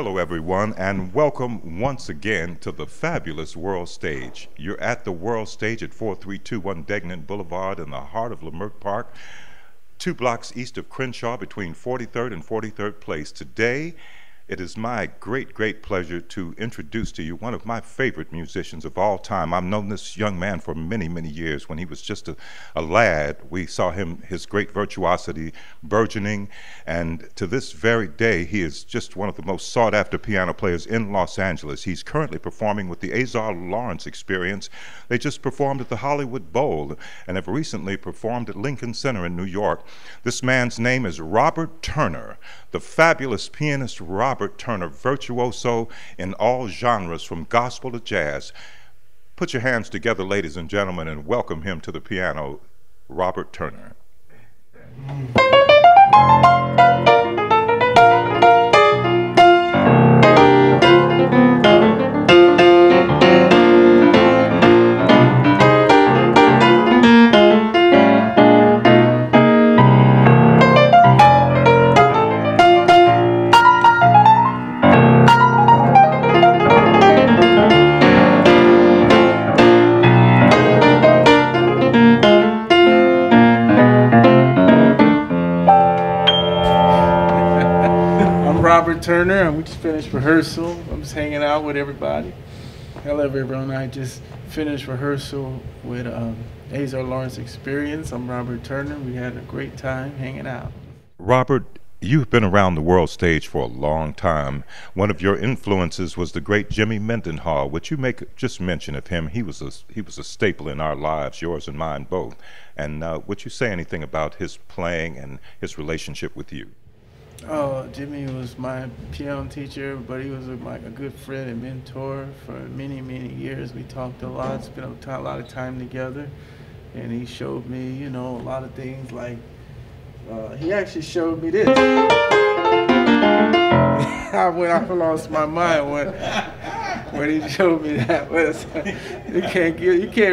Hello, everyone, and welcome once again to the fabulous World Stage. You're at the World Stage at 4321 Degnan Boulevard in the heart of Leimert Park, 2 blocks east of Crenshaw between 43rd and 43rd Place. Today, it is my great pleasure to introduce to you one of my favorite musicians of all time. I've known this young man for many years. When he was just a lad, we saw his great virtuosity burgeoning, and to this very day, he is just one of the most sought-after piano players in Los Angeles. He's currently performing with the Azar Lawrence Experience. They just performed at the Hollywood Bowl and have recently performed at Lincoln Center in New York. This man's name is Robert Turner, the fabulous pianist Robert Turner, virtuoso in all genres from gospel to jazz. Put your hands together, ladies and gentlemen, and welcome him to the piano, Robert Turner. Turner, and we just finished rehearsal. I'm just hanging out with everybody. Hello everyone, I just finished rehearsal with Azar Lawrence Experience. I'm Robert Turner. We had a great time hanging out. Robert, you've been around the world stage for a long time. One of your influences was the great Jimmy Mendenhall, which you make just mention of him. He was a staple in our lives, yours and mine both. And would you say anything about his playing and his relationship with you? Oh, Jimmy was my piano teacher, but he was a good friend and mentor for many years. We talked a lot, spent a lot of time together, and he showed me, a lot of things. Like he actually showed me this. I lost my mind when he showed me that. You can't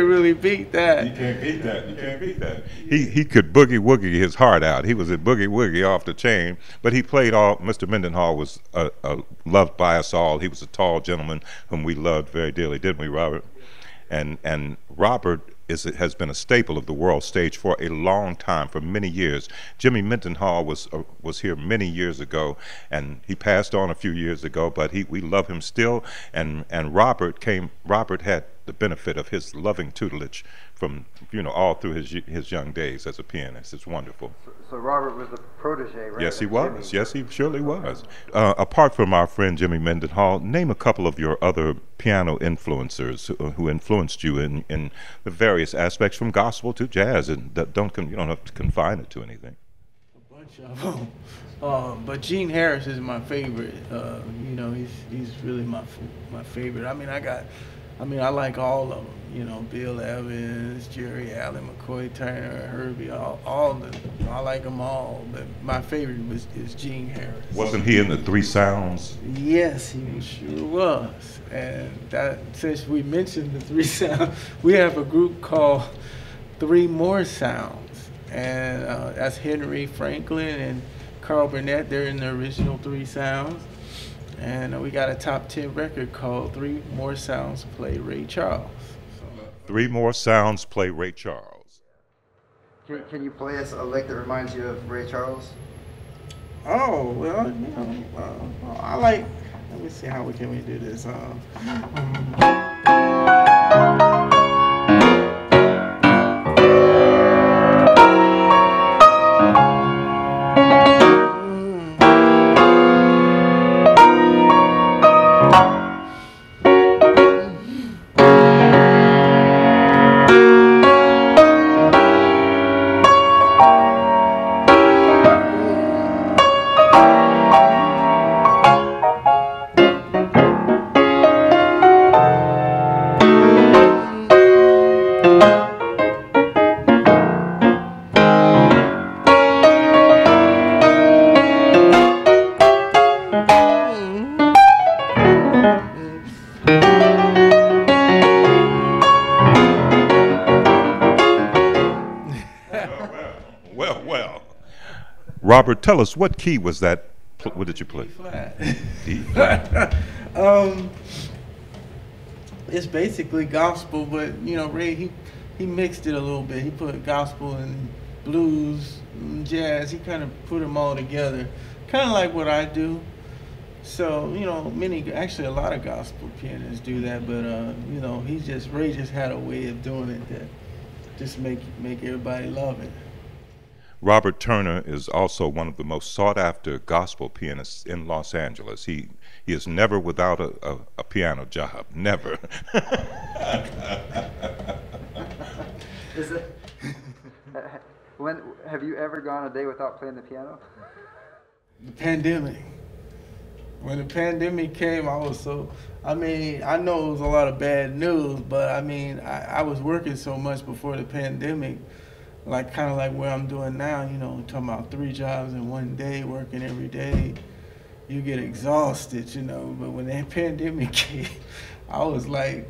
really beat that. You can't beat that. You can't beat that. He could boogie woogie his heart out. He was a boogie woogie off the chain. But he played all. Mr. Mendenhall was loved by us all. He was a tall gentleman whom we loved very dearly, didn't we, Robert? And Robert has been a staple of the world stage for a long time, for many years. Jimmy Mendenhall was here many years ago, and he passed on a few years ago, but we love him still. And Robert had the benefit of his loving tutelage from all through his young days as a pianist. It's wonderful. So Robert was the protege, right? Yes, he was. Yes, he surely was. Apart from our friend Jimmy Mendenhall, name a couple of your other piano influencers who influenced you in the various aspects, from gospel to jazz, and you don't have to confine it to anything. A bunch of them. But Gene Harris is my favorite. He's really my favorite. I like all of them. Bill Evans, Jerry Allen, McCoy Turner, Herbie, I like them all. But my favorite is Gene Harris. Wasn't he in the Three Sounds? Yes, he sure was. And since we mentioned the Three Sounds, we have a group called Three More Sounds. And that's Henry Franklin and Carl Burnett. They're in the original Three Sounds. And we got a top 10 record called Three More Sounds Play Ray Charles. Three More Sounds Play Ray Charles. Can you play us a lick that reminds you of Ray Charles? Oh, well, I like, let me see how we can do this. Robert, tell us, what key was that What did you play? D flat. D flat. It's basically gospel, but you know, Ray he mixed it a little bit. He put gospel and blues, and jazz. He kind of put them all together, kind of like what I do. So you know, actually a lot of gospel pianists do that, but you know, Ray just had a way of doing it that just make everybody love it. Robert Turner is also one of the most sought-after gospel pianists in Los Angeles. He is never without a piano job. Never. Is it? When have you ever gone a day without playing the piano? The pandemic. When the pandemic came, I mean, I know it was a lot of bad news, but I mean, I was working so much before the pandemic, like kind of like where I'm doing now, you know, talking about 3 jobs in one day, working every day. You get exhausted, you know, but when that pandemic came, I was watching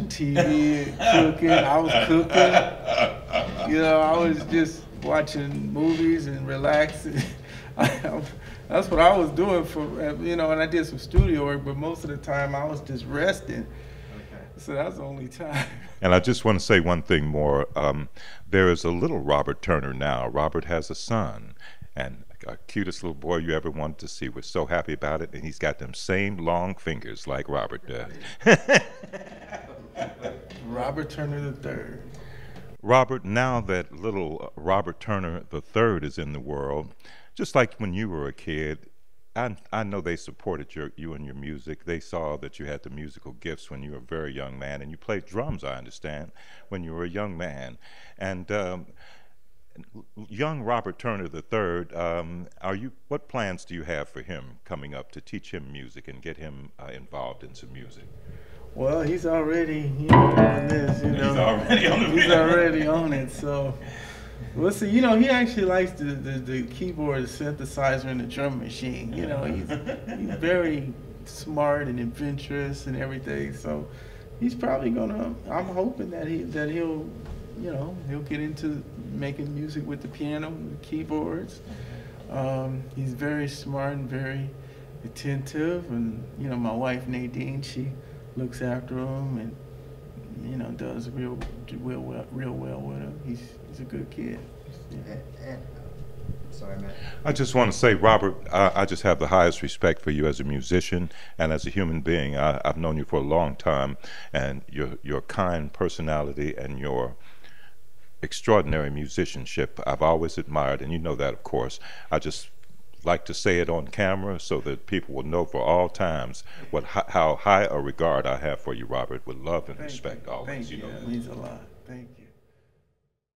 TV and cooking. I was cooking. You know, I was just watching movies and relaxing. That's what I was doing you know, and I did some studio work, but most of the time I was just resting. Okay. So that's the only time. And I just want to say one thing more. There is a little Robert Turner now. Robert has a son, and cutest little boy you ever wanted to see. We're so happy about it, and he's got them same long fingers like Robert does. Robert Turner III. Robert, now that little Robert Turner III is in the world, just like when you were a kid, I know they supported you and your music. They saw that you had the musical gifts when you were a very young man, and you played drums, I understand, when you were a young man. And young Robert Turner III, what plans do you have for him coming up to teach him music and get him involved in some music? Well, he's already doing this, you know. He's already on He's already on it, so we'll see. You know, he actually likes the keyboard, the synthesizer, and the drum machine. You know, he's very smart and adventurous and everything. So he's probably gonna. I'm hoping that he'll, you know, he'll get into making music with the piano, and the keyboards. He's very smart and very attentive, and you know, my wife Nadine, she looks after him and you know does real well with him. He's a good kid. Yeah. Sorry, Matt. I just want to say, Robert, I just have the highest respect for you as a musician and as a human being. I've known you for a long time, and your kind personality and your extraordinary musicianship I've always admired, and you know that, of course. I just like to say it on camera so that people will know for all times how high a regard I have for you, Robert, with love and respect always. Thank you. You know. It means a lot. Thank you.